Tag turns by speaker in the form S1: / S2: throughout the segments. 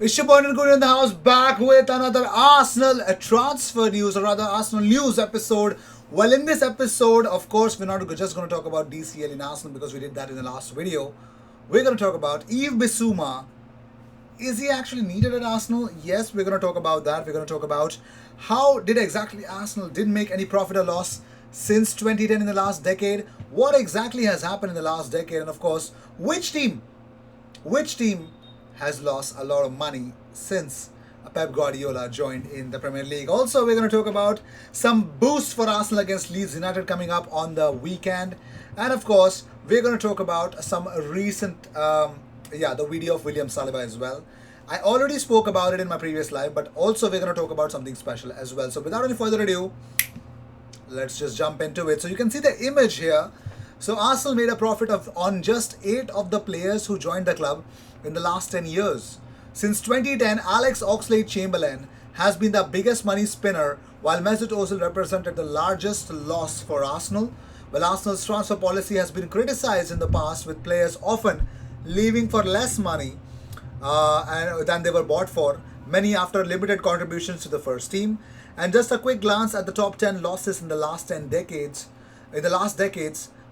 S1: It's your boy Nirguri in the house, back with another Arsenal transfer news, or rather Arsenal news episode. Well, in this episode, of course, we're not just going to talk about DCL in Arsenal because we did that in the last video. We're going to talk about Yves Bissouma. Is he actually needed at Arsenal? Yes, we're going to talk about that. We're going to talk about how did exactly Arsenal didn't make any profit or loss since 2010 in the last decade. What exactly has happened in the last decade, and of course, which team has lost a lot of money since Pep Guardiola joined in the Premier League. Also, we're going to talk about some boost for Arsenal against Leeds United coming up on the weekend. And of course, we're going to talk about some recent, the video of William Saliba as well. I already spoke about it in my previous live, but also we're going to talk about something special as well. So without any further ado, let's just jump into it. So you can see the image here. So Arsenal made a profit on just 8 of the players who joined the club in the last 10 years. Since 2010, Alex Oxlade-Chamberlain has been the biggest money spinner, while Mesut Ozil represented the largest loss for Arsenal. Well, Arsenal's transfer policy has been criticized in the past, with players often leaving for less money than they were bought for, many after limited contributions to the first team. And just a quick glance at the top 10 losses in the last decades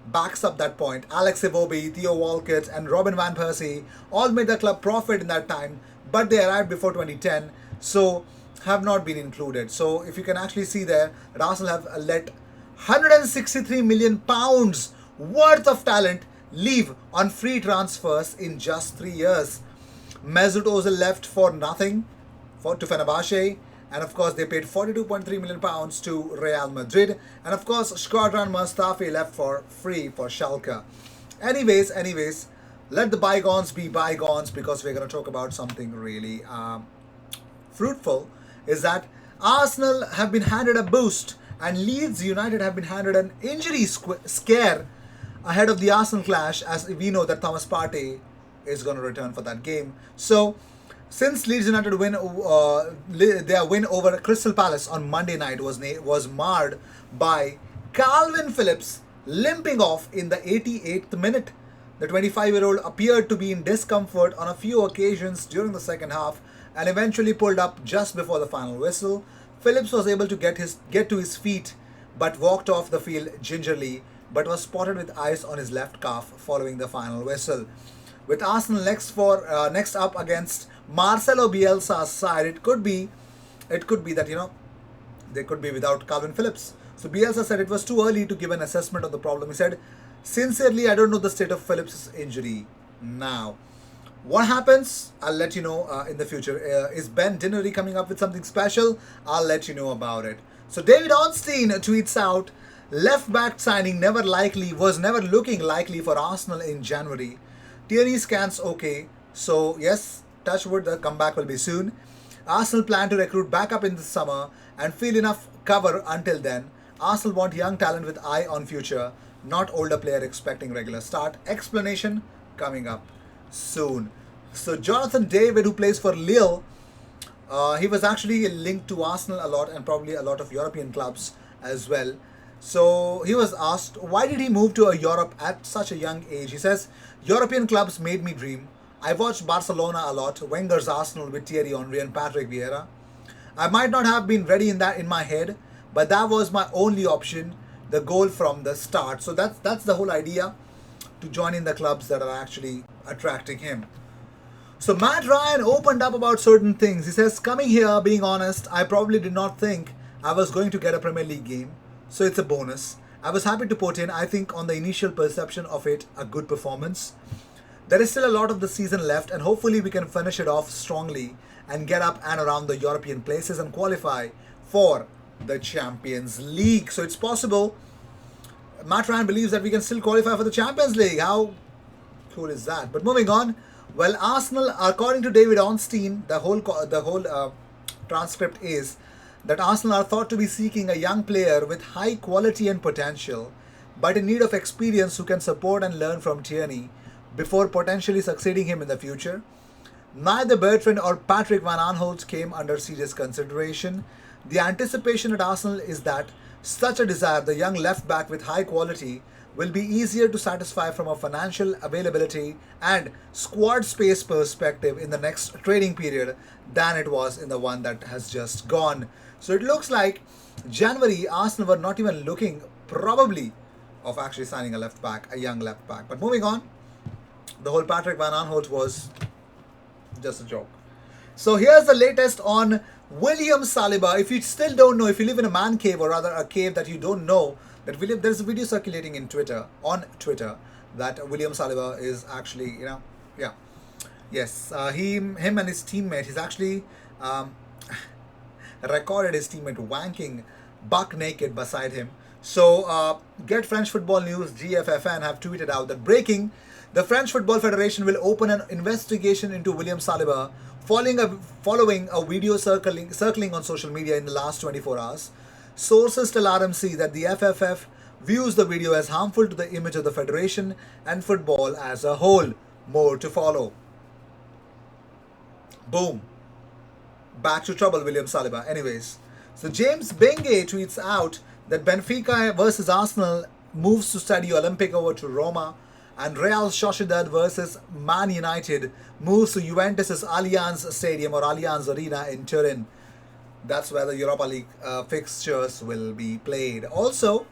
S1: backs up that point. Alex Iwobi, Theo Walcott, and Robin van Persie all made the club profit in that time, but they arrived before 2010, so have not been included. So if you can actually see there that Arsenal have let 163 million pounds worth of talent leave on free transfers in just 3 years. Mesut Ozil left for nothing to Fenerbahce, and of course they paid 42.3 million pounds to Real Madrid, and of course Shkodran Mustafi left for free for Schalke. Anyways, let the bygones be bygones, because we're going to talk about something really fruitful. Is that Arsenal have been handed a boost and Leeds United have been handed an injury scare ahead of the Arsenal clash, as we know that Thomas Partey is going to return for that game. So since Leeds United their win over Crystal Palace on Monday night was marred by Calvin Phillips limping off in the 88th minute. The 25-year-old appeared to be in discomfort on a few occasions during the second half and eventually pulled up just before the final whistle. Phillips was able to get to his feet but walked off the field gingerly, but was spotted with ice on his left calf following the final whistle. With Arsenal next up against Marcelo Bielsa's side, it could be that they could be without Calvin Phillips. So Bielsa said it was too early to give an assessment of the problem. He said, "Sincerely, I don't know the state of Phillips' injury now. What happens, I'll let you know in the future. Is Ben Dinnery coming up with something special? I'll let you know about it." So David Ornstein tweets out, "Left back signing was never looking likely for Arsenal in January. Tierney scans okay, so yes, touch wood, the comeback will be soon. Arsenal plan to recruit back up in the summer and feel enough cover until then. Arsenal want young talent with eye on future, not older player expecting regular start. Explanation coming up soon." So Jonathan David, who plays for Lille, he was actually linked to Arsenal a lot and probably a lot of European clubs as well. So he was asked, why did he move to Europe at such a young age? He says, "European clubs made me dream. I watched Barcelona a lot, Wenger's Arsenal with Thierry Henry and Patrick Vieira. I might not have been ready in my head, but that was my only option, the goal from the start." So that's the whole idea, to join in the clubs that are actually attracting him. So Matt Ryan opened up about certain things. He says, "Coming here, being honest, I probably did not think I was going to get a Premier League game, so it's a bonus. I was happy to put in, I think on the initial perception of it, a good performance. There is still a lot of the season left, and hopefully we can finish it off strongly and get up and around the European places and qualify for the Champions League." So it's possible. Matt Ryan believes that we can still qualify for the Champions League. How cool is that? But moving on, well, Arsenal, according to David Ornstein, the whole transcript is that Arsenal are thought to be seeking a young player with high quality and potential, but in need of experience who can support and learn from Tierney before potentially succeeding him in the future. Neither Bertrand or Patrick Van Aanholt came under serious consideration. The anticipation at Arsenal is that such a desire, the young left back with high quality, will be easier to satisfy from a financial availability and squad space perspective in the next trading period than it was in the one that has just gone. So it looks like January Arsenal were not even looking probably of actually signing a left back, a young left back. But moving on, the whole Patrick Van Aanholt was just a joke. So here's the latest on William Saliba. If you still don't know, if you live in a man cave or rather a cave that you don't know, that William, there's a video circulating in Twitter, on Twitter, that William Saliba is actually, yeah, yes, him and his teammate, he's actually recorded his teammate wanking buck naked beside him. So, Get French Football News, GFFN, have tweeted out that breaking, the French Football Federation will open an investigation into William Saliba following a video circling on social media in the last 24 hours. Sources tell RMC that the FFF views the video as harmful to the image of the Federation and football as a whole. More to follow. Boom. Back to trouble, William Saliba. Anyways, so James Benge tweets out that Benfica versus Arsenal moves to Stadio Olimpico to Roma, and Real Sociedad versus Man United moves to Juventus' Allianz Stadium or Allianz Arena in Turin. That's where the Europa League fixtures will be played. Also,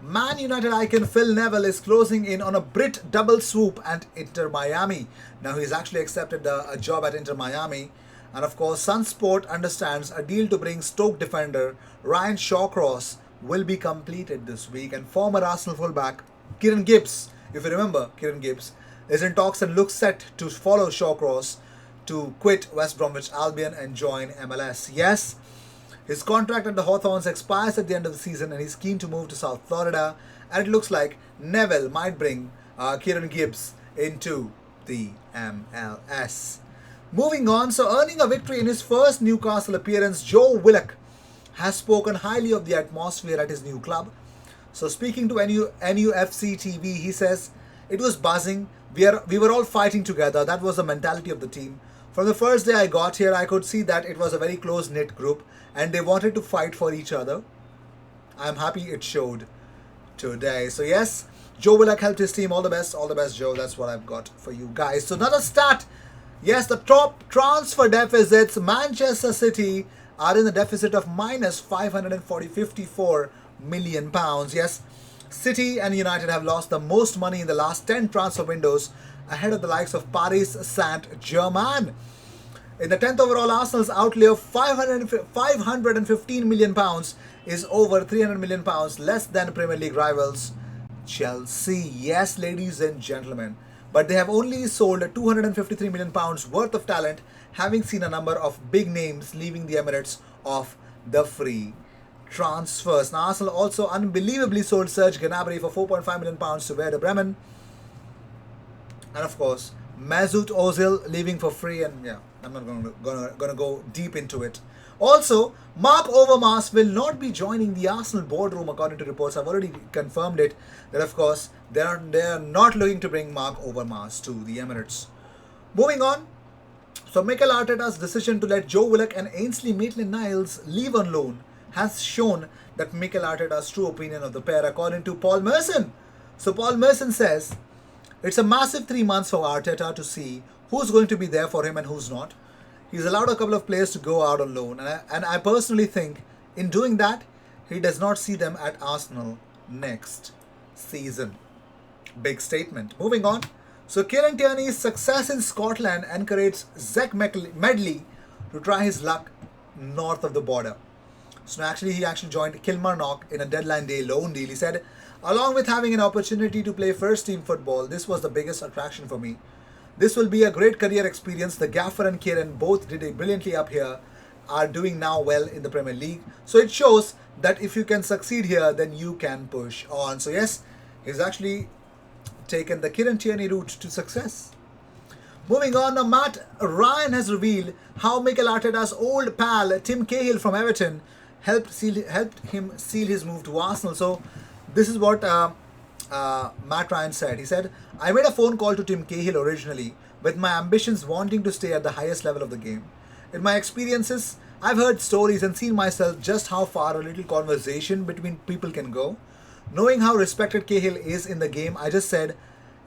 S1: Man United icon Phil Neville is closing in on a Brit double swoop at Inter Miami. Now he's actually accepted a job at Inter Miami. And of course, Sunsport understands a deal to bring Stoke defender Ryan Shawcross will be completed this week. And former Arsenal fullback Kieran Gibbs, if you remember, Kieran Gibbs is in talks and looks set to follow Shawcross to quit West Bromwich Albion and join MLS. Yes, his contract at the Hawthorns expires at the end of the season and he's keen to move to South Florida. And it looks like Neville might bring Kieran Gibbs into the MLS. Moving on, so earning a victory in his first Newcastle appearance, Joe Willock has spoken highly of the atmosphere at his new club. So speaking to NUFC TV, he says, "It was buzzing. We were all fighting together. That was the mentality of the team. From the first day I got here, I could see that it was a very close-knit group and they wanted to fight for each other. I'm happy it showed today." So yes, Joe Willock helped his team. All the best, Joe. That's what I've got for you guys. So another stat. Yes, the top transfer deficits. Manchester City are in the deficit of minus 554 million pounds. Yes, City and United have lost the most money in the last 10 transfer windows, ahead of the likes of Paris Saint-Germain. In the 10th overall, Arsenal's outlay of 515 million pounds is over 300 million pounds less than Premier League rivals Chelsea. Yes, ladies and gentlemen. But they have only sold 253 million pounds worth of talent, having seen a number of big names leaving the Emirates off the free transfers. Now, Arsenal also unbelievably sold Serge Gnabry for 4.5 million pounds to Werder Bremen. And of course, Mesut Ozil leaving for free, and yeah, I'm not gonna go deep into it. Also, Mark Overmars will not be joining the Arsenal boardroom, according to reports. I've already confirmed it, that of course they are not looking to bring Mark Overmars to the Emirates. Moving on, so Mikel Arteta's decision to let Joe Willock and Ainsley Maitland-Niles leave on loan has shown that Mikel Arteta's true opinion of the pair, according to Paul Merson. So Paul Merson says, "It's a massive 3 months for Arteta to see who's going to be there for him and who's not. He's allowed a couple of players to go out on loan, and I personally think in doing that, he does not see them at Arsenal next season." Big statement. Moving on. So Kieran Tierney's success in Scotland encouraged Zach Medley to try his luck north of the border. So he actually joined Kilmarnock in a deadline day loan deal. He said, "Along with having an opportunity to play first team football, this was the biggest attraction for me. This will be a great career experience. The Gaffer and Kieran both did it brilliantly up here, are doing now well in the Premier League. So it shows that if you can succeed here, then you can push on." So yes, he's actually taken the Kieran Tierney route to success. Moving on, now Matt Ryan has revealed how Mikel Arteta's old pal Tim Cahill from Everton helped him seal his move to Arsenal. So this is what Matt Ryan said. He said, "I made a phone call to Tim Cahill originally with my ambitions wanting to stay at the highest level of the game. In my experiences, I've heard stories and seen myself just how far a little conversation between people can go. Knowing how respected Cahill is in the game, I just said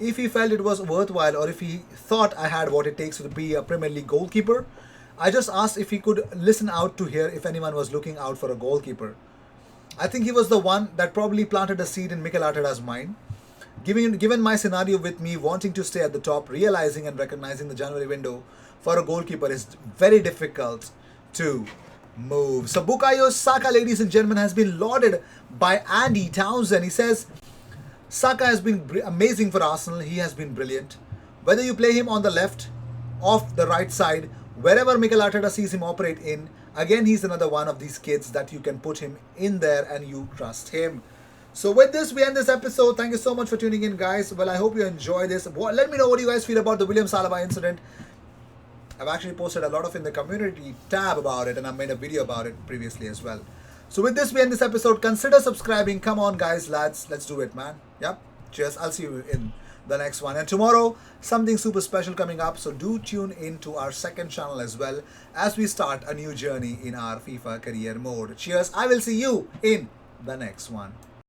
S1: if he felt it was worthwhile or if he thought I had what it takes to be a Premier League goalkeeper, I just asked if he could listen out to hear if anyone was looking out for a goalkeeper. I think he was the one that probably planted a seed in Mikel Arteta's mind. Given my scenario with me wanting to stay at the top, realizing and recognizing the January window for a goalkeeper is very difficult to move. So Bukayo Saka, ladies and gentlemen, has been lauded by Andy Townsend. He says, Saka has been amazing for Arsenal. He has been brilliant. Whether you play him on the left, off the right side, wherever Mikel Arteta sees him operate in, again, he's another one of these kids that you can put him in there and you trust him. So with this, we end this episode. Thank you so much for tuning in, guys. Well, I hope you enjoy this. Let me know what you guys feel about the William Saliba incident. I've actually posted a lot of in the community tab about it, and I've made a video about it previously as well. So with this, we end this episode. Consider subscribing. Come on, guys, lads. Let's do it, man. Yep. Cheers. I'll see you in the next one. And tomorrow, something super special coming up. So do tune in to our second channel as well as we start a new journey in our FIFA career mode. Cheers. I will see you in the next one.